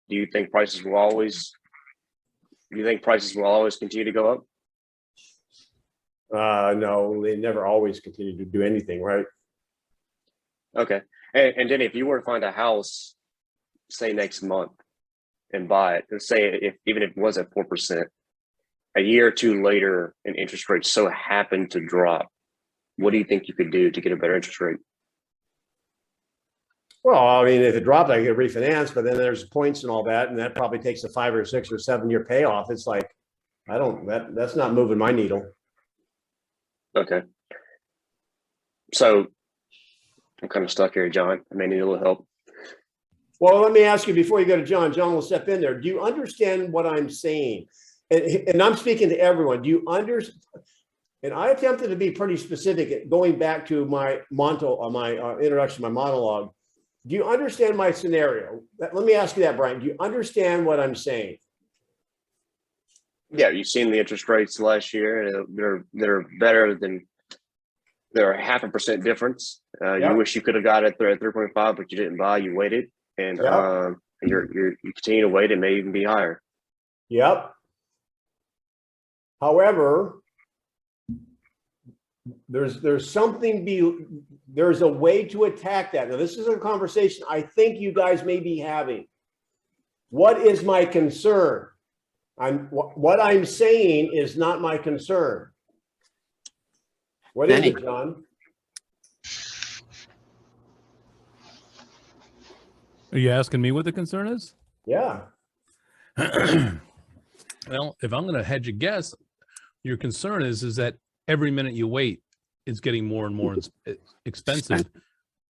do you think prices will always continue to go up? No, they never always continue to do anything, right? Okay. And then if you were to find a house, say next month, and buy it, let's say even if it was at 4%, a year or two later, and interest rates so happen to drop, what do you think you could do to get a better interest rate? Well, I mean, if it dropped, I could refinance, but then there's points and all that, and that probably takes a 5 or 6 or 7 year payoff. It's like, that's not moving my needle. Okay. So I'm kind of stuck here, John. I may need a little help. Well, let me ask you before you go to John. John will step in there. Do you understand what I'm saying? And I'm speaking to everyone. Do you understand? And I attempted to be pretty specific, going back to my introduction, my monologue. Do you understand my scenario? Let me ask you that, Brian. Do you understand what I'm saying? Yeah, you've seen the interest rates last year. They're better than, they're 0.5% difference. You wish you could have got it at 3.5, but you didn't buy. You waited, and you continue to wait. It may even be higher. Yep. However, there's a way to attack that. Now, this is a conversation I think you guys may be having. What is my concern? What I'm saying is not my concern. What is it, John? Are you asking me what the concern is? Yeah. Well, if I'm going to hedge a guess, your concern is that every minute you wait, it's getting more and more expensive,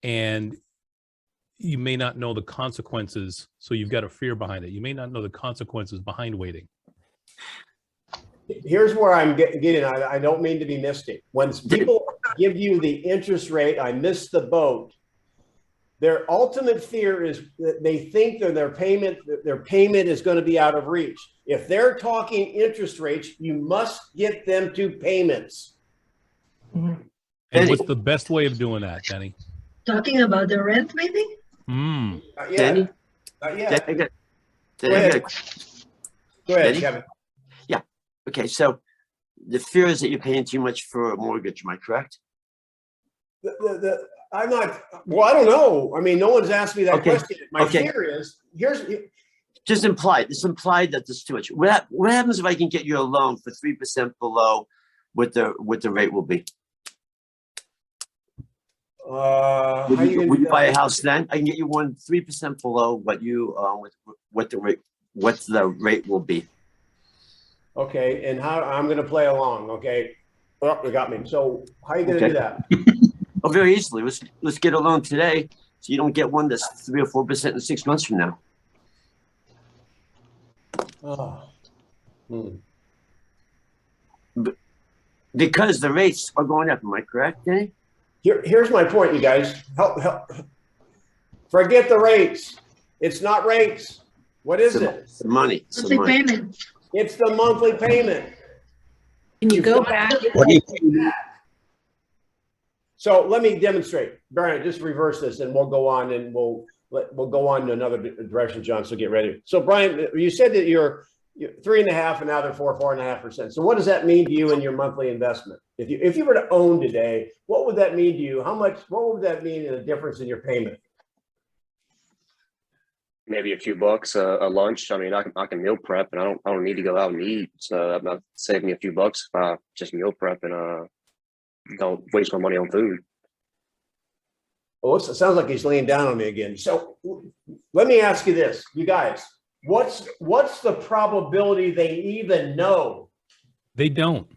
and you may not know the consequences. So you've got a fear behind it. You may not know the consequences behind waiting. Here's where I'm getting. I don't mean to be mystic. When people give you the interest rate, I missed the boat. Their ultimate fear is that they think that their payment is going to be out of reach. If they're talking interest rates, you must get them to payments. Mm-hmm. And what's the best way of doing that, Denny? Talking about the rent, maybe? Denny? Go ahead, Denny? Kevin. Yeah. Okay, so the fear is that you're paying too much for a mortgage, am I correct? I'm not, well, I don't know. I mean, no one's asked me that question. My fear is, just implied. It's implied that there's too much. What happens if I can get you a loan for 3% below what the rate will be? Would you buy a house then? I can get you 3% below what you what the rate will be. Okay, and how I'm going to play along. Okay, oh, you got me. So how are you going to do that? Oh, very easily. Let's get a loan today, so you don't get one that's 3 or 4% in 6 months from now. Because the rates are going up. Am I correct, Denny? Here's my point, you guys. Help. Forget the rates. It's not rates. What is it? It's the money. It's the money. Payment. It's the monthly payment. Can you go back? So let me demonstrate. Brian, just reverse this, and we'll go on, and we'll go on to another direction, John. So get ready. So Brian, you said that you're 3.5%, and now they're 4.5%. So what does that mean to you in your monthly investment? If you were to own today, what would that mean to you? What would that mean in a difference in your payment? Maybe a few bucks a lunch. I mean, I can meal prep, and I don't need to go out and eat. So I'm not saving me a few bucks if I just meal prep and don't waste my money on food. Well, it sounds like he's laying down on me again. So let me ask you this, you guys. What's the probability they even know? They don't.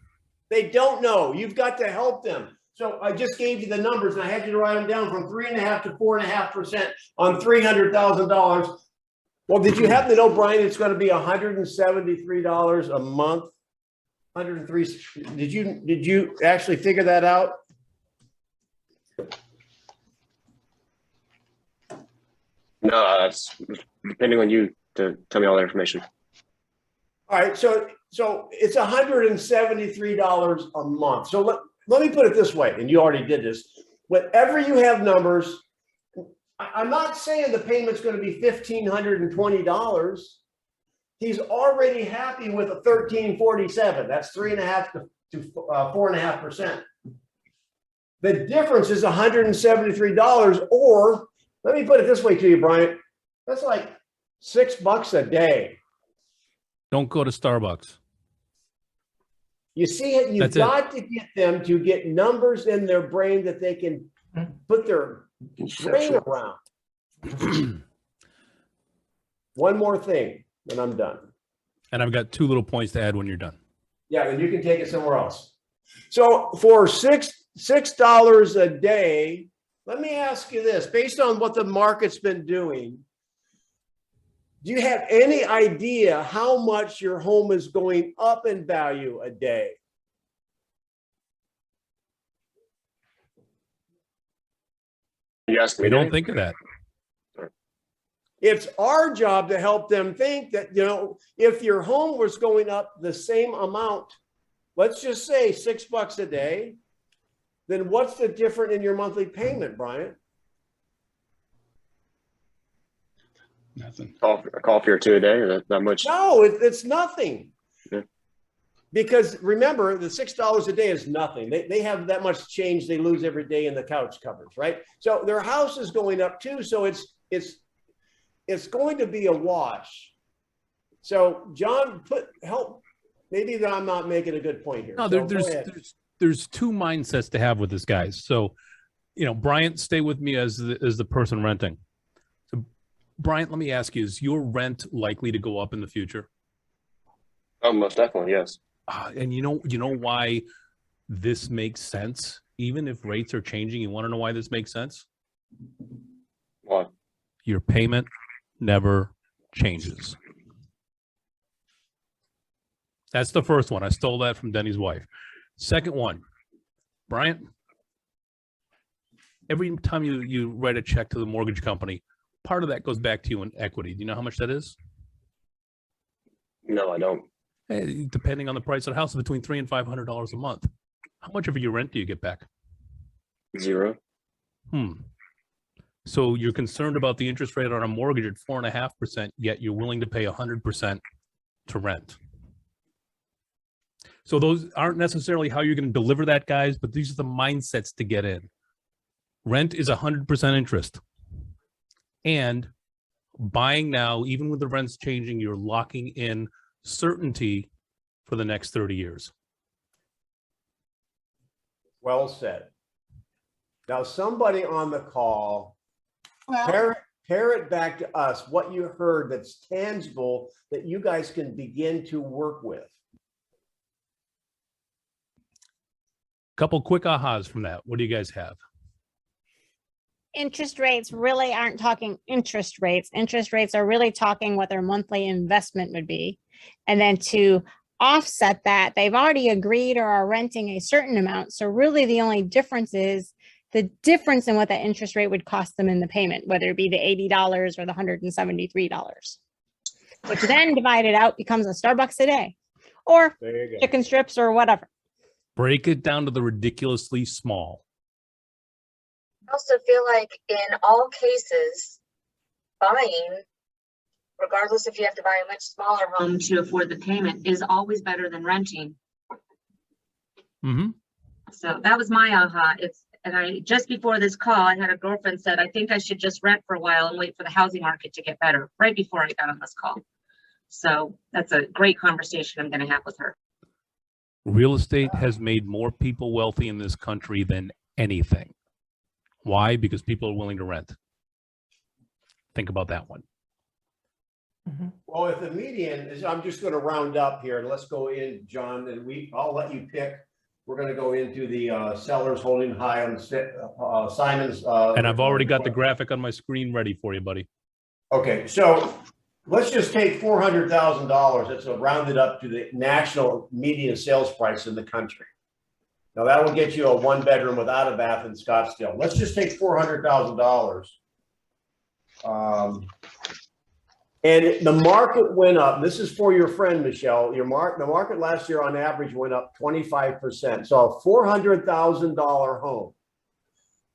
They don't know. You've got to help them. So I just gave you the numbers, and I had you to write them down from 3.5% to 4.5% on $300,000. Well, did you happen to know, Brian, it's going to be $173 a month? 103. Did you actually figure that out? No, that's depending on you to tell me all that information. All right, so it's $173 a month. So let me put it this way, and you already did this. Whenever you have numbers, I'm not saying the payment's going to be $1,520. He's already happy with a 1347. That's 3.5 to 4.5%. The difference is $173, or let me put it this way to you, Bryant. That's like $6 a day. Don't go to Starbucks. You see it, you've That's it. got to get them to get numbers in their brain that they can put their brain around. One more thing, then I'm done. And I've got 2 little points to add when you're done. Yeah, and you can take it somewhere else. So for $6 a day, let me ask you this, based on what the market's been doing, do you have any idea how much your home is going up in value a day? You asked me. We don't Denny? think of that. It's our job to help them think that, you know, if your home was going up the same amount, let's just say $6 a day, then what's the difference in your monthly payment, Brian? Nothing. A coffee or two a day, or that much? No, it's nothing. Yeah. Because remember, the $6 a day is nothing. They have that much change they lose every day in the couch covers, right? So their house is going up too. So it's going to be a wash. So John, help. Maybe I'm not making a good point here. No, So there's 2 mindsets to have with this, guys. So, you know, Bryant, stay with me as the person renting. So, Bryant, let me ask you: is your rent likely to go up in the future? Oh, most definitely, yes. And you know why this makes sense, even if rates are changing. You want to know why this makes sense? Why? Your payment never changes. That's the first one. I stole that from Denny's wife. Second one, Bryant, every time you write a check to the mortgage company, part of that goes back to you in equity. Do you know how much that is? No, I don't. Depending on the price of the house, between $300 and $500 a month. How much of your rent do you get back? 0. So you're concerned about the interest rate on a mortgage at 4.5%, yet you're willing to pay 100% to rent. So those aren't necessarily how you're going to deliver that, guys, but these are the mindsets to get in. Rent is 100% interest. And buying now, even with the rents changing, you're locking in certainty for the next 30 years. Well said. Now, somebody on the call, Well, parrot back to us what you heard that's tangible that you guys can begin to work with. Couple quick ahas from that. What do you guys have? interest rates really aren't talking interest rates. Interest rates are really talking what their monthly investment would be. And then to offset that, they've already agreed or are renting a certain amount. So really the only difference is the difference in what that interest rate would cost them in the payment, whether it be the $80 or the $173, which then divided out becomes a Starbucks a day or There you go. chicken strips or whatever. Break it down to the ridiculously small. I also feel like in all cases, buying, regardless if you have to buy a much smaller home to afford the payment, is always better than renting. Mm-hmm. So that was my aha. And I just before this call, I had a girlfriend said, I think I should just rent for a while and wait for the housing market to get better, right before I got on this call. So that's a great conversation I'm going to have with her. Real estate has made more people wealthy in this country than anything. Why? Because people are willing to rent. Think about that one. Well, if the median is, I'm just going to round up here and let's go in, John, and I'll let you pick. We're going to go into the sellers holding high on Simon's. And I've already got the graphic on my screen ready for you, buddy. Okay, so let's just take $400,000. That's rounded up to the national median sales price in the country. Now that will get you a 1-bedroom without a bath in Scottsdale. Let's just take $400,000. And the market went up. This is for your friend, Michelle. The market last year on average went up 25%. So a $400,000 home.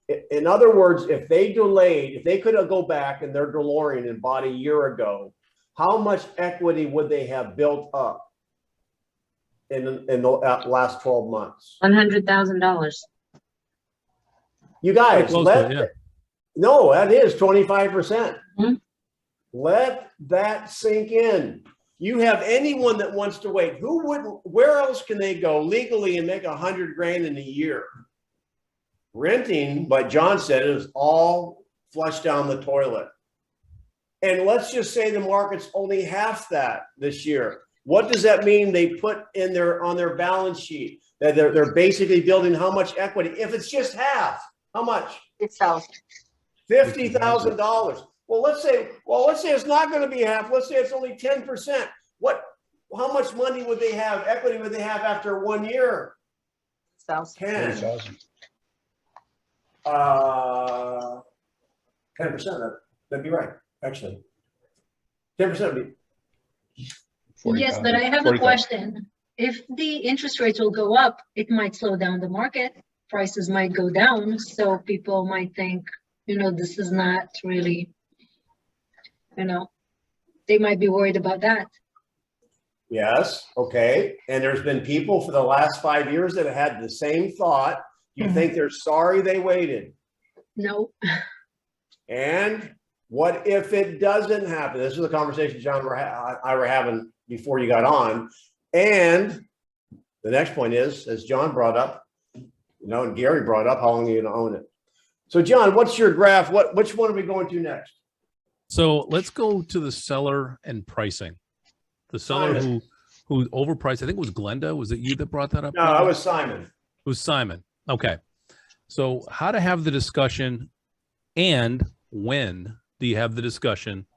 In other words, if they delayed, if they could go back in their DeLorean and bought a year ago, how much equity would they have built up in the last 12 months? $100,000. You guys, Close to it, yeah. no, that is 25%. Mhm. Let that sink in. You have anyone that wants to wait, who wouldn't, where else can they go legally and make $100,000 in a year? Renting, but John said, is all flushed down the toilet. And let's just say the market's only half that this year. What does that mean they put in on their balance sheet? That they're basically building how much equity? If it's just half, how much? $6,000. $50,000. Well, let's say it's not going to be half. Let's say it's only 10%. How much money would they have? Equity would they have after 1 year? 10. 40,000. 10%. That'd be right, actually. 10% would be. Yes, but I have a 40,000. question. If the interest rates will go up, it might slow down the market. Prices might go down. So people might think, this is not really, they might be worried about that. Yes, okay. And there's been people for the last 5 years that have had the same thought. You think they're sorry they waited. No. And what if it doesn't happen? This is a conversation John and I were having before you got on. And the next point is, as John brought up, and Gary brought up, how long are you going to own it? So John, what's your graph? Which one are we going to next? So let's go to the seller and pricing. The seller who overpriced, I think it was Glenda. Was it you that brought that up? No, I was Simon. It was Simon. Okay. So how to have the discussion, and when do you have the discussion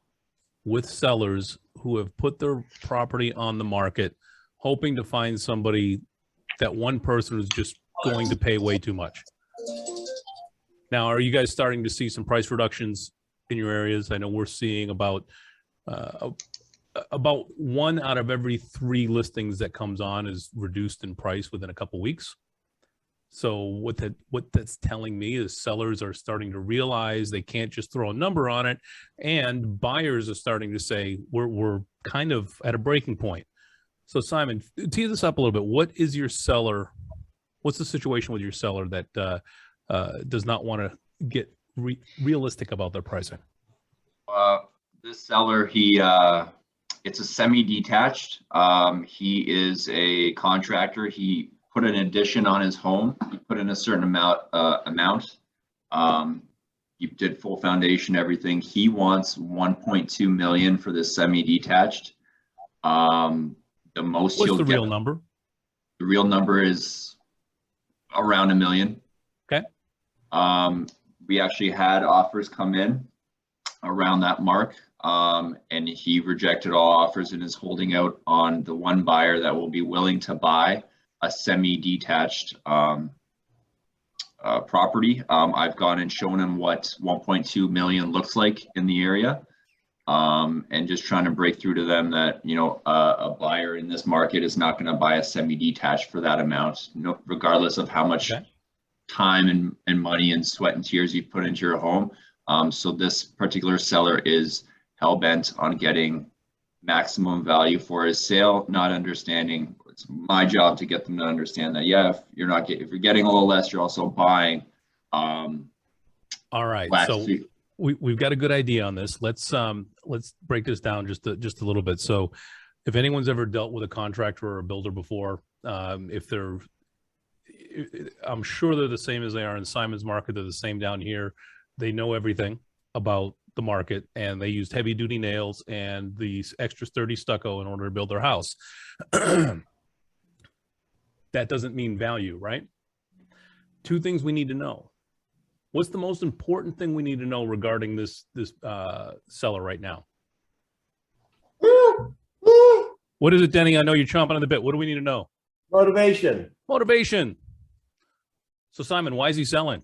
with sellers who have put their property on the market, hoping to find somebody, that one person who's just going to pay way too much? Now, are you guys starting to see some price reductions in your areas? I know we're seeing about 1 out of every 3 listings that comes on is reduced in price within a couple weeks. So what that's telling me is sellers are starting to realize they can't just throw a number on it, and buyers are starting to say we're kind of at a breaking point. So Simon, tee this up a little bit. What is your seller? What's the situation with your seller that does not want to get realistic about their pricing? This seller, it's a semi-detached. He is a contractor. He put an addition on his home. He put in a certain amount. He did full foundation, everything. He wants 1.2 million for this semi-detached. The most What's he'll the get, real number? The real number is around $1 million. Okay. We actually had offers come in around that mark, and he rejected all offers and is holding out on the one buyer that will be willing to buy a semi-detached property. I've gone and shown him what 1.2 million looks like in the area, and just trying to break through to them that a buyer in this market is not going to buy a semi-detached for that amount, regardless of how much time and money and sweat and tears you put into your home. So this particular seller is hell-bent on getting maximum value for his sale, not understanding it's my job to get them to understand that, if you're getting a little less, you're also buying. All right. So we've got a good idea on this. Let's break this down just a little bit. So if anyone's ever dealt with a contractor or a builder before, I'm sure they're the same as they are in Simon's market. They're the same down here. They know everything about the market, and they used heavy duty nails and these extra sturdy stucco in order to build their house. That doesn't mean value, right? 2 things we need to know. What's the most important thing we need to know regarding this seller right now? What is it, Denny? I know you're chomping on the bit. What do we need to know? Motivation. Motivation. So Simon, why is he selling?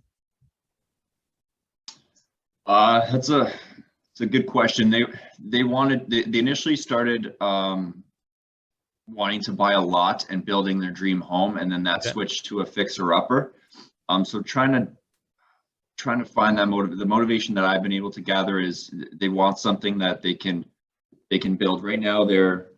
It's a good question. They initially started wanting to buy a lot and building their dream home, and then that switched to a fixer upper. So trying to trying to find that the motivation that I've been able to gather is they want something that they can build. Right now they're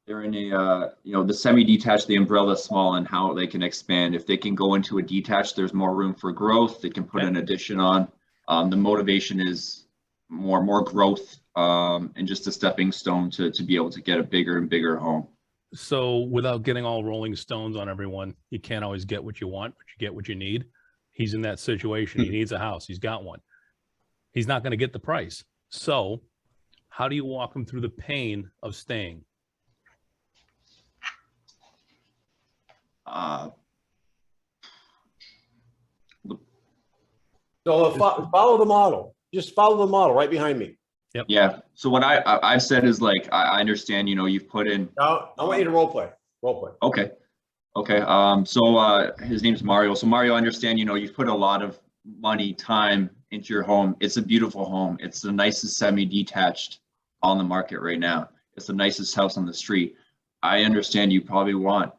in a the semi-detached, the umbrella is small, and how they can expand. If they can go into a detached, there's more room for growth. They can put an addition on. The motivation is more growth, and just a stepping stone to be able to get a bigger and bigger home. So without getting all Rolling Stones on everyone, you can't always get what you want, but you get what you need. He's in that situation. He needs a house. He's got one. He's not going to get the price. So how do you walk him through the pain of staying? So follow the model. Just follow the model right behind me. Yeah. So what I've said is, like, I understand, you've put in. Now I want you to role play. Role play. Okay. So his name's Mario. So Mario, I understand, you've put a lot of money, time into your home. It's a beautiful home. It's the nicest semi-detached on the market right now. It's the nicest house on the street. I understand you probably want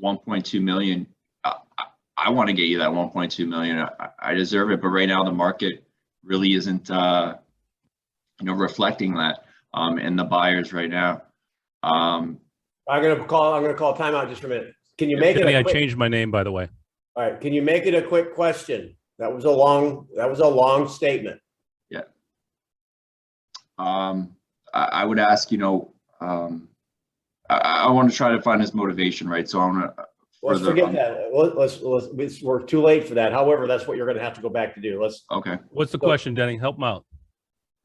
1.2 million. I want to get you that 1.2 million. I deserve it. But right now the market really isn't, reflecting that, in the buyers right now. I'm gonna call timeout just for a minute. Can you make it? I changed my name, by the way. All right. Can you make it a quick question? That was a long statement. Yeah. I would ask, I want to try to find his motivation, right? So I want to. Let's forget that. We're too late for that. However, that's what you're going to have to go back to do. Okay. What's the question, Denny? Help him out.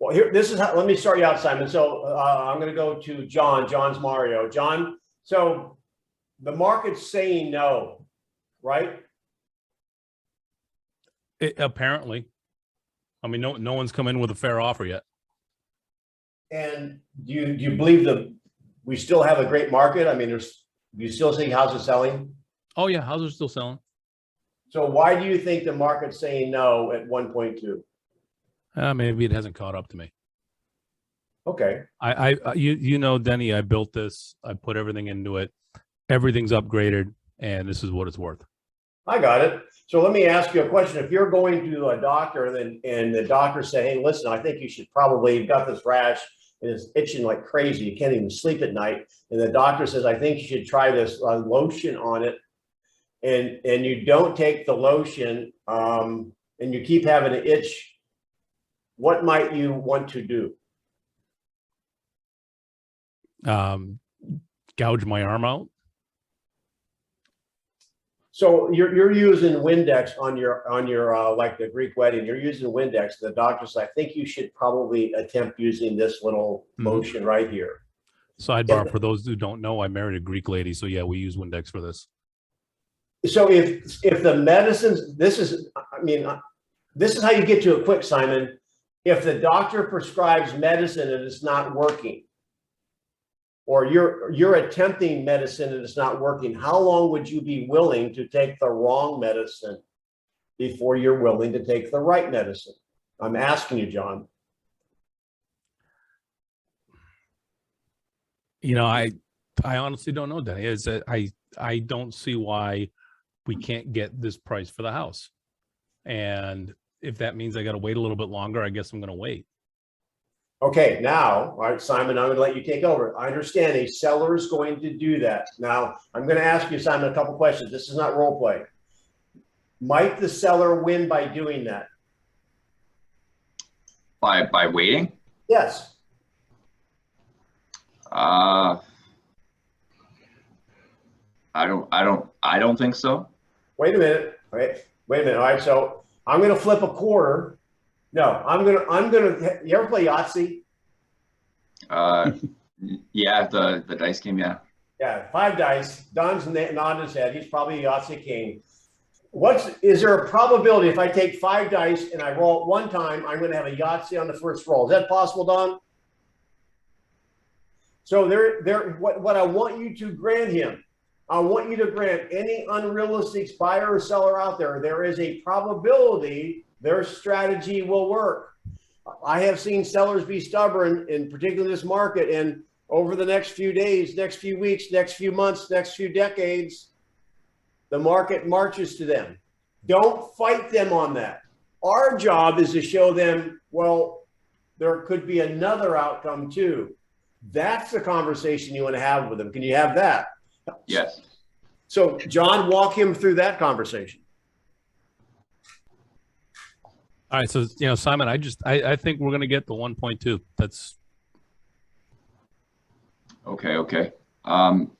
Well, let me start you out, Simon. So I'm going to go to John. John's Mario. John, so the market's saying no, right? Apparently. I mean, no one's come in with a fair offer yet. And do you believe we still have a great market? I mean, do you still see houses selling? Oh yeah, houses are still selling. So why do you think the market's saying no at 1.2? Maybe it hasn't caught up to me. Okay. Denny, I built this. I put everything into it. Everything's upgraded, and this is what it's worth. I got it. So let me ask you a question. If you're going to a doctor and the doctor said, hey, listen, I think you should you've got this rash and it's itching like crazy. You can't even sleep at night. And the doctor says, I think you should try this lotion on it. And you don't take the lotion and you keep having an itch. What might you want to do? Gouge my arm out. So you're using Windex on your like the Greek wedding. You're using Windex. The doctor says, I think you should probably attempt using this little lotion right here. Sidebar, for those who don't know, I married a Greek lady, so yeah, we use Windex for this. So if the medicines, this is how you get to it quick, Simon. If the doctor prescribes medicine and it's not working, or you're attempting medicine and it's not working, how long would you be willing to take the wrong medicine before you're willing to take the right medicine? I'm asking you, John. I honestly don't know, Denny. I don't see why we can't get this price for the house. And if that means I got to wait a little bit longer, I guess I'm going to wait. Okay, now, all right, Simon, I'm going to let you take over. I understand a seller is going to do that. Now, I'm going to ask you, Simon, a couple questions. This is not role play. Might the seller win by doing that? By waiting? Yes. I don't think so. Wait a minute. Wait a minute. All right, so I'm going to flip a quarter. No, I'm gonna. You ever play Yahtzee? Yeah, the dice game. Yeah. Yeah, 5 dice. Don's nodding his head. He's probably a Yahtzee king. Is there a probability if I take 5 dice and I roll it one time, I'm going to have a Yahtzee on the first roll? Is that possible, Don? So what I want you to grant him, I want you to grant any unrealistic buyer or seller out there, there is a probability their strategy will work. I have seen sellers be stubborn, in particular this market, and over the next few days, next few weeks, next few months, next few decades, the market marches to them. Don't fight them on that. Our job is to show them, well, there could be another outcome too. That's the conversation you want to have with them. Can you have that? Yes. So John, walk him through that conversation. All right, so Simon, I think we're gonna get the 1.2. That's Okay. And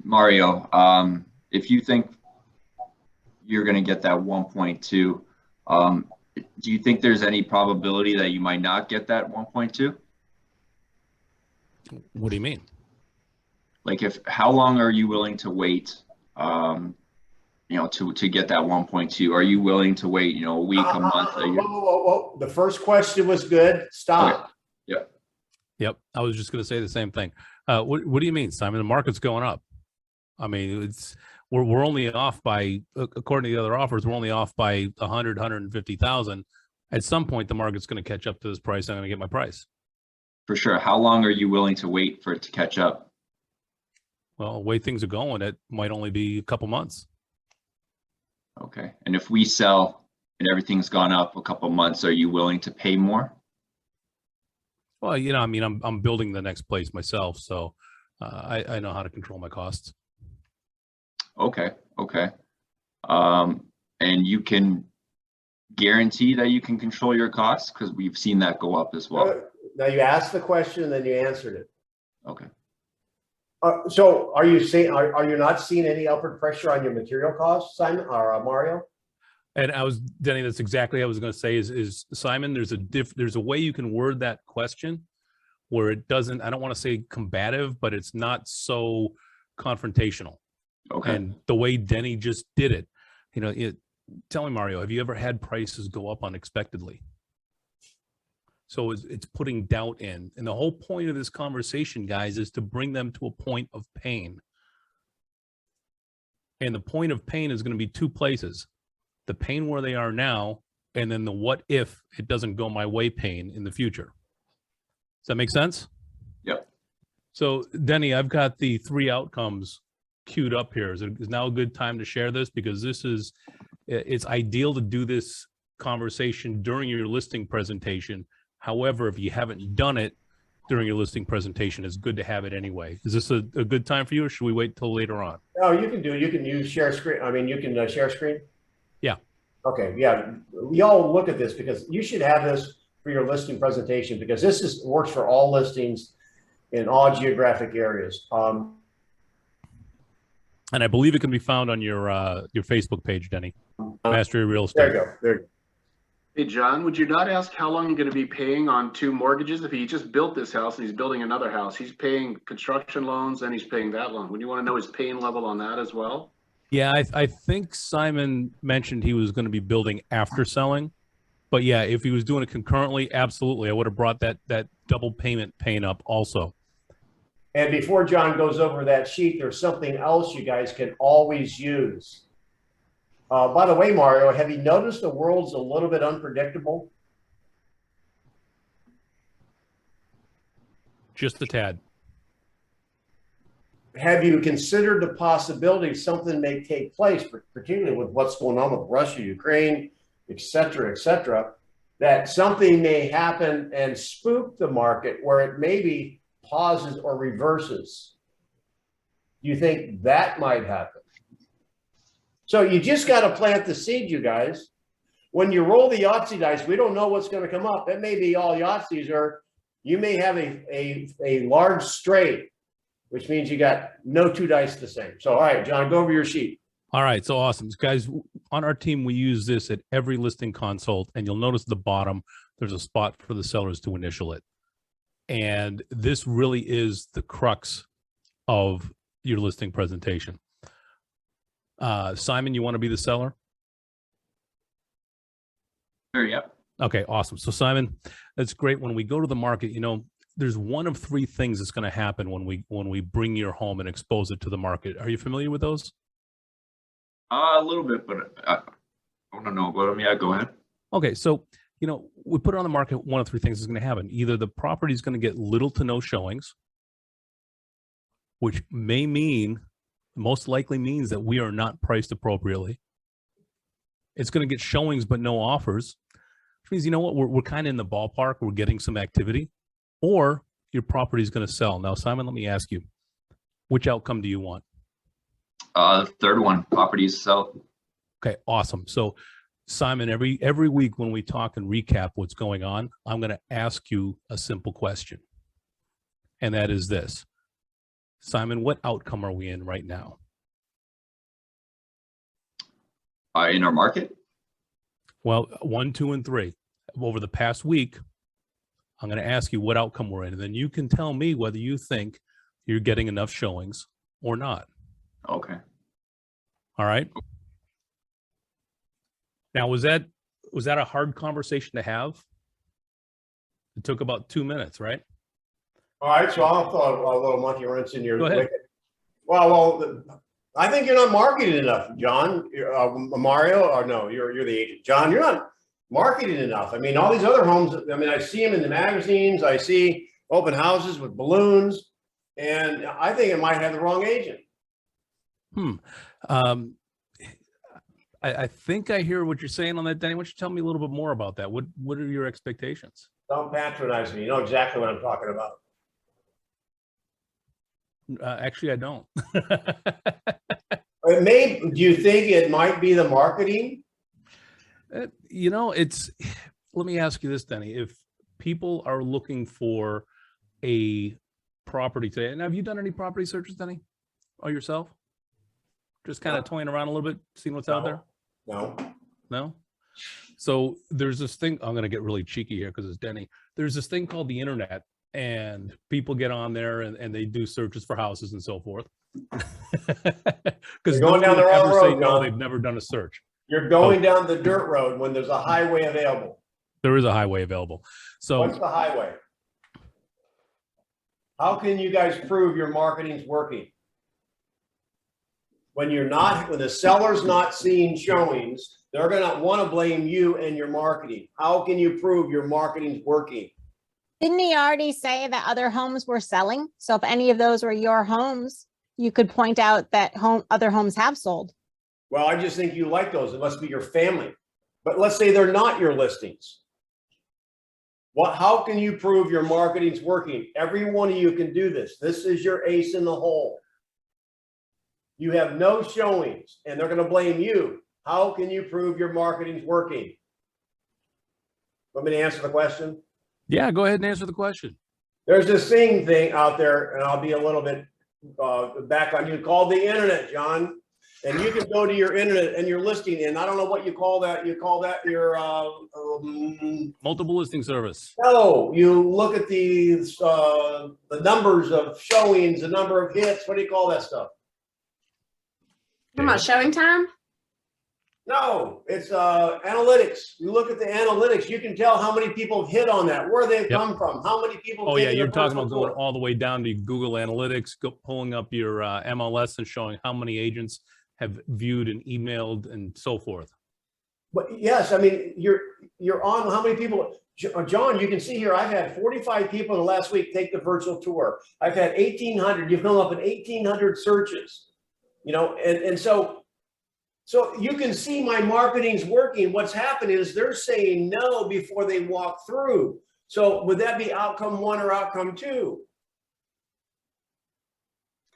Mario, if you think you're gonna get that 1.2, do you think there's any probability that you might not get that 1.2? what do you mean? Like, how long are you willing to wait? To get that 1.2? Are you willing to wait? A week, a month, a year? Whoa. The first question was good. Stop. Okay. Yeah. Yep, I was just gonna say the same thing. What do you mean, Simon? The market's going up. I mean, we're only off by, according to the other offers, we're only off by 150,000. At some point, the market's going to catch up to this price. I'm going to get my price. For sure. How long are you willing to wait for it to catch up? Well, the way things are going, it might only be a couple months. Okay. And if we sell and everything's gone up a couple months, are you willing to pay more? Well, I mean, I'm building the next place myself, so I know how to control my costs. Okay. And you can guarantee that you can control your costs, because we've seen that go up as well. Now you asked the question and then you answered it. Okay. So are you are you not seeing any upward pressure on your material costs, Simon or Mario? And Denny, that's exactly what I was going to say is Simon, there's a way you can word that question where it doesn't, I don't want to say combative, but it's not so confrontational. Okay. And the way Denny just did it, tell me, Mario, have you ever had prices go up unexpectedly? So it's putting doubt in. And the whole point of this conversation, guys, is to bring them to a point of pain. And the point of pain is going to be two places: the pain where they are now, and then the what if it doesn't go my way pain in the future. Does that make sense? Yep. So Denny, I've got the 3 outcomes queued up here. Is now a good time to share this? Because it's ideal to do this conversation during your listing presentation. However, if you haven't done it during your listing presentation, it's good to have it anyway. Is this a good time for you, or should we wait till later on? No, you can do it. You can use share screen. I mean, you can share screen. Yeah. Okay. Yeah. We all look at this because you should have this for your listing presentation, because this works for all listings in all geographic areas. And I believe it can be found on your Facebook page, Denny. Mastery Real Estate. There you go. There you go. Hey, John, would you not ask how long you're going to be paying on 2 mortgages? If he just built this house and he's building another house, he's paying construction loans and he's paying that loan. Would you want to know his pain level on that as well? Yeah, I think Simon mentioned he was going to be building after selling. But yeah, if he was doing it concurrently, absolutely. I would have brought that double payment pain up also. And before John goes over that sheet, there's something else you guys can always use. By the way, Mario, have you noticed the world's a little bit unpredictable? Just a tad. Have you considered the possibility something may take place, particularly with what's going on with Russia, Ukraine, et cetera, that something may happen and spook the market where it maybe pauses or reverses? Do you think that might happen? So you just got to plant the seed, you guys. When you roll the Yahtzee dice, we don't know what's going to come up. It may be all Yahtzees, or you may have a large straight, which means you got no 2 dice the same. So, all right, John, go over your sheet. All right, so awesome. Guys, on our team, we use this at every listing consult, and you'll notice at the bottom, there's a spot for the sellers to initial it. And this really is the crux of your listing presentation. Simon, you want to be the seller? Sure, yep. Okay, awesome. So Simon, that's great. When we go to the market, there's one of 3 things that's going to happen when we bring your home and expose it to the market. Are you familiar with those? A little bit, but I don't know about them. Yeah, go ahead. Okay, so we put it on the market. One of 3 things is going to happen. Either the property is going to get little to no showings, which most likely means that we are not priced appropriately. It's going to get showings, but no offers, which means, you know what, we're kind of in the ballpark. We're getting some activity, or your property is going to sell. Now, Simon, let me ask you, which outcome do you want? The third one, properties sell. Okay, awesome. So Simon, every week when we talk and recap what's going on, I'm going to ask you a simple question. And that is this. Simon, what outcome are we in right now? In our market? Well, 1, 2, and 3. Over the past week, I'm going to ask you what outcome we're in, and then you can tell me whether you think you're getting enough showings or not. Okay. All right. Now, was that a hard conversation to have? It took about 2 minutes, right? All right, so I'll throw a little monkey wrench in your Go ahead. wicket. Well, I think you're not marketing enough, John. Mario, or no, you're the agent. John, you're not marketing enough. I mean, all these other homes, I mean, I see them in the magazines. I see open houses with balloons, and I think it might have the wrong agent. I think I hear what you're saying on that, Denny. Why don't you tell me a little bit more about that? What are your expectations? Don't patronize me. You know exactly what I'm talking about. Actually, I don't. Do you think it might be the marketing? You know, let me ask you this, Denny. If people are looking for a property today, and have you done any property searches, Denny? Or yourself? Just kind of toying around a little bit, seeing what's out there? No. So there's this thing, I'm going to get really cheeky here because it's Denny. There's this thing called the internet, and people get on there and they do searches for houses and so forth. Because going down the wrong road, no, John. they've never done a search. You're going down the dirt road when there's a highway available. There is a highway available. So What's the highway? How can you guys prove your marketing's working? When the seller's not seeing showings, they're gonna want to blame you and your marketing. How can you prove your marketing's working? Didn't he already say that other homes were selling? So if any of those were your homes, you could point out that other homes have sold. Well, I just think you like those. It must be your family. But let's say they're not your listings. How can you prove your marketing's working? Every one of you can do this. This is your ace in the hole. You have no showings and they're going to blame you. How can you prove your marketing's working? Want me to answer the question? yeah, go ahead and answer the question. There's this thing out there, and I'll be a little bit back on you, called the internet, John. And you can go to your internet and your listing, and I don't know what you call that. You call that your Multiple listing service. no. You look at the numbers of showings, the number of hits. What do you call that stuff? Talking about showing time? No, it's analytics. You look at the analytics, you can tell how many people have hit on that, where they've come from, how many people. Oh yeah, taken you're the talking about personal going tour. all the way down to Google Analytics, pulling up your MLS and showing how many agents have viewed and emailed and so forth. But yes, I mean, you're on how many people, John, you can see here, I've had 45 people in the last week take the virtual tour. I've had 1,800, you've come up with 1,800 searches, you know, and so you can see my marketing's working. What's happened is they're saying no before they walk through. So would that be outcome 1 or outcome 2?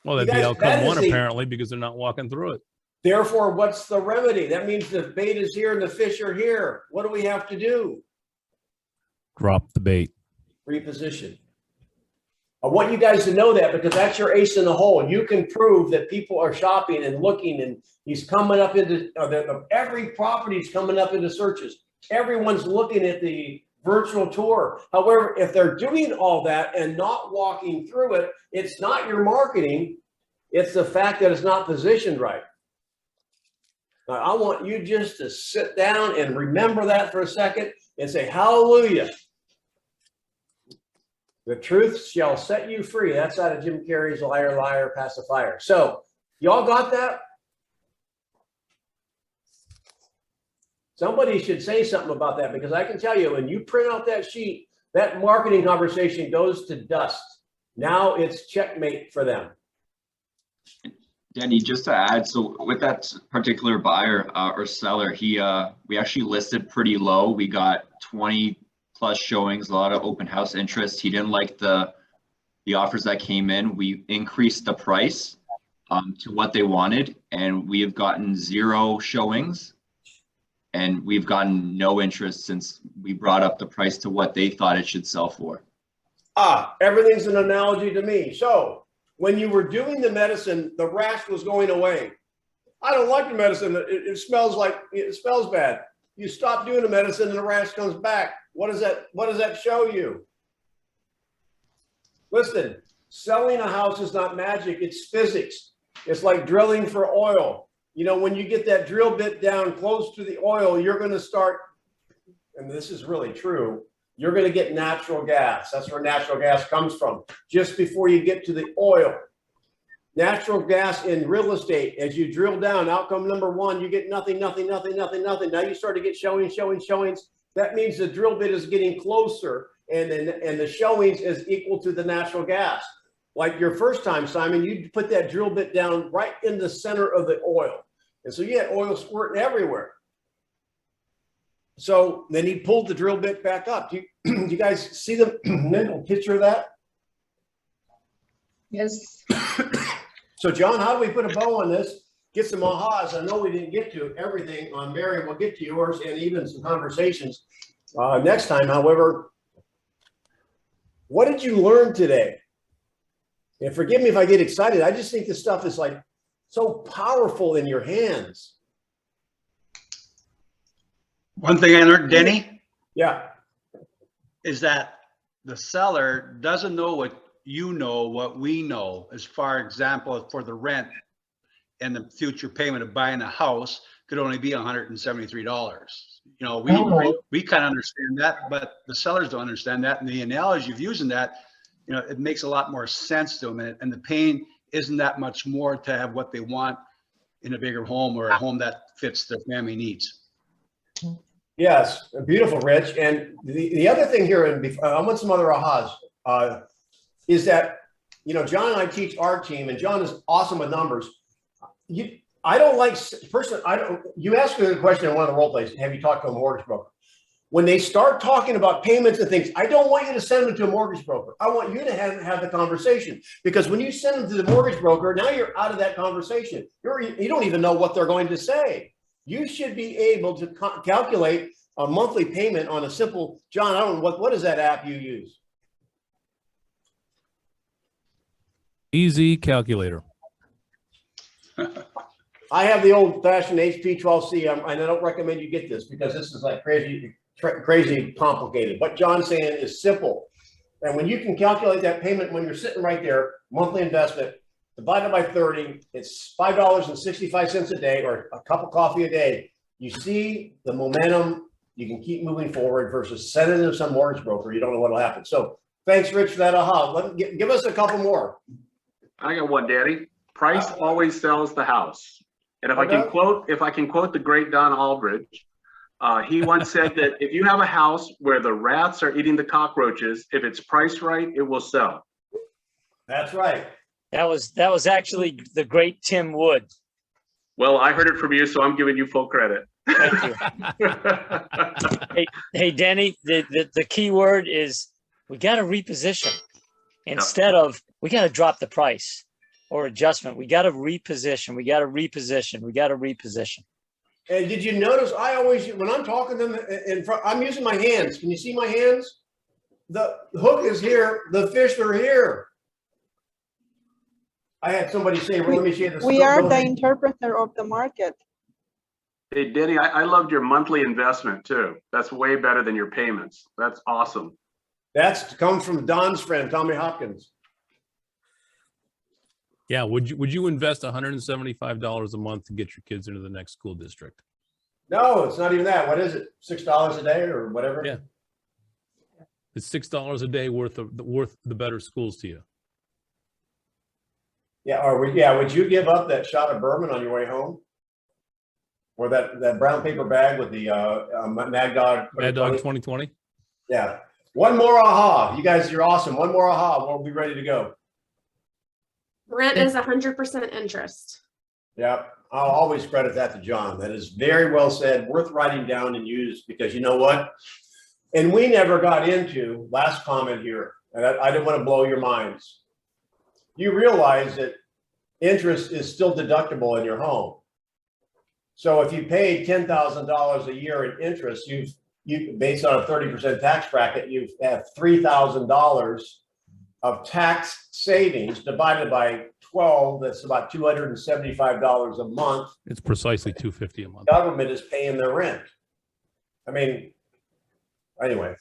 Well, that'd be outcome 1 apparently, because they're not walking through it. Therefore, what's the remedy? That means the bait is here and the fish are here. What do we have to do? Drop the bait. Reposition. I want you guys to know that, because that's your ace in the hole. You can prove that people are shopping and looking, and he's coming up into every property's coming up into searches. Everyone's looking at the virtual tour. However, if they're doing all that and not walking through it, it's not your marketing. It's the fact that it's not positioned right. Now, I want you just to sit down and remember that for a second and say, hallelujah. The truth shall set you free. That's out of Jim Carrey's Liar, Liar, Pacifier. So, y'all got that? Somebody should say something about that, because I can tell you, when you print out that sheet, that marketing conversation goes to dust. Now it's checkmate for them. Denny, just to add, so with that particular buyer or seller, we actually listed pretty low. We got 20 plus showings, a lot of open house interest. He didn't like the offers that came in. We increased the price to what they wanted, and we have gotten 0 showings, and we've gotten no interest since we brought up the price to what they thought it should sell for. Everything's an analogy to me. So when you were doing the medicine, the rash was going away. I don't like the medicine. It smells bad. You stop doing the medicine and the rash comes back. What does that show you? Listen, selling a house is not magic. It's physics. It's like drilling for oil. You know, when you get that drill bit down close to the oil, you're going to start, and this is really true, you're going to get natural gas. That's where natural gas comes from, just before you get to the oil. Natural gas in real estate, as you drill down, outcome number 1, you get nothing, nothing, nothing, nothing, nothing. Now you start to get showings. That means the drill bit is getting closer, and the showings is equal to the natural gas. Like your first time, Simon, you put that drill bit down right in the center of the oil. And so you had oil squirting everywhere. So then he pulled the drill bit back up. Do you guys see the mental picture of that? Yes. So John, how do we put a bow on this? Get some ahas. I know we didn't get to everything on Mary. We'll get to yours and even some conversations next time. However, what did you learn today? And forgive me if I get excited. I just think this stuff is like so powerful in your hands. One thing I learned, Denny, Yeah. is that the seller doesn't know what you know, what we know, as far example, for the rent and the future payment of buying a house could only be $173. You know, we kind of understand that, but the sellers don't understand that. And the analogy of using that, you know, it makes a lot more sense to them. And the pain isn't that much more to have what they want in a bigger home or a home that fits their family needs. Yes, beautiful, Rich. And the other thing here, and I want some other ahas, is that, you know, John and I teach our team, and John is awesome with numbers. I don't like, personally, you asked me the question in one of the role plays, have you talked to a mortgage broker? When they start talking about payments and things, I don't want you to send them to a mortgage broker. I want you to have the conversation, because when you send them to the mortgage broker, now you're out of that conversation. You don't even know what they're going to say. You should be able to calculate a monthly payment on a simple, John, I don't know, what is that app you use? Easy calculator. I have the old fashioned HP 12C, and I don't recommend you get this because this is like crazy complicated. What John's saying is simple. And when you can calculate that payment when you're sitting right there, monthly investment, divided by 30, it's $5.65 a day, or a cup of coffee a day. You see the momentum, you can keep moving forward versus sending them to some mortgage broker. You don't know what will happen. So thanks, Rich, for that aha. Give us a couple more. I got one, Daddy. Price always sells the house. And if I can quote the great Don Aldridge, he once said that if you have a house where the rats are eating the cockroaches, if it's priced right, it will sell. That's right. That was actually the great Tim Wood. Well, I heard it from you, so I'm giving you full credit. Thank you. hey, Denny, the key word is we got to reposition instead of we got to drop the price or adjustment. We got to reposition. We got to reposition. We got to reposition. And did you notice I always, when I'm talking to them in front, I'm using my hands. Can you see my hands? The hook is here. The fish are here. I had somebody say, well, let me see this. We are the interpreter of the market. Hey, Denny, I loved your monthly investment too. That's way better than your payments. That's awesome. That's comes from Don's friend, Tommy Hopkins. Yeah, would you invest $175 a month to get your kids into the next school district? No, it's not even that. What is it? $6 a day or whatever? Yeah. It's $6 a day worth the better schools to you. Yeah, would you give up that shot of bourbon on your way home? Or that brown paper bag with the Mad Dog 2020? Yeah. One more aha. You guys, you're awesome. One more aha. We'll be ready to go. Rent is 100% interest. Yeah, I'll always credit that to John. That is very well said, worth writing down and use, because you know what? And we never got into, last comment here, and I didn't want to blow your minds. You realize that interest is still deductible in your home. So if you paid $10,000 a year in interest, you based on a 30% tax bracket, you have $3,000 of tax savings divided by 12. That's about $275 a month. It's precisely $250 a month. Government is paying their rent. I mean, anyway.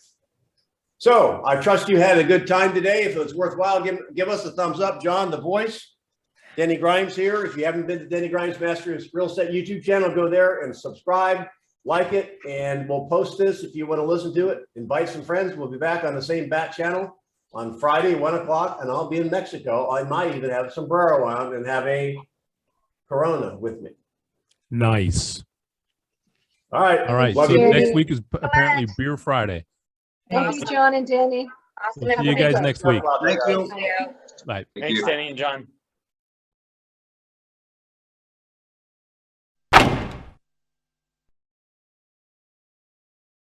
So I trust you had a good time today. If it was worthwhile, give us a thumbs up. John, the voice. Denny Grimes here. If you haven't been to Denny Grimes Masters Real Estate YouTube channel, go there and subscribe, like it, and we'll post this if you want to listen to it. Invite some friends. We'll be back on the same bat channel on Friday, 1 o'clock, and I'll be in Mexico. I might even have a sombrero on and have a Corona with me. Nice. All right. All right. Love So you. next week is apparently Beer Friday. Thank you, John and Danny. Awesome. We'll see you guys next week. Thank you. Bye. Thank Thanks, you. Denny and John.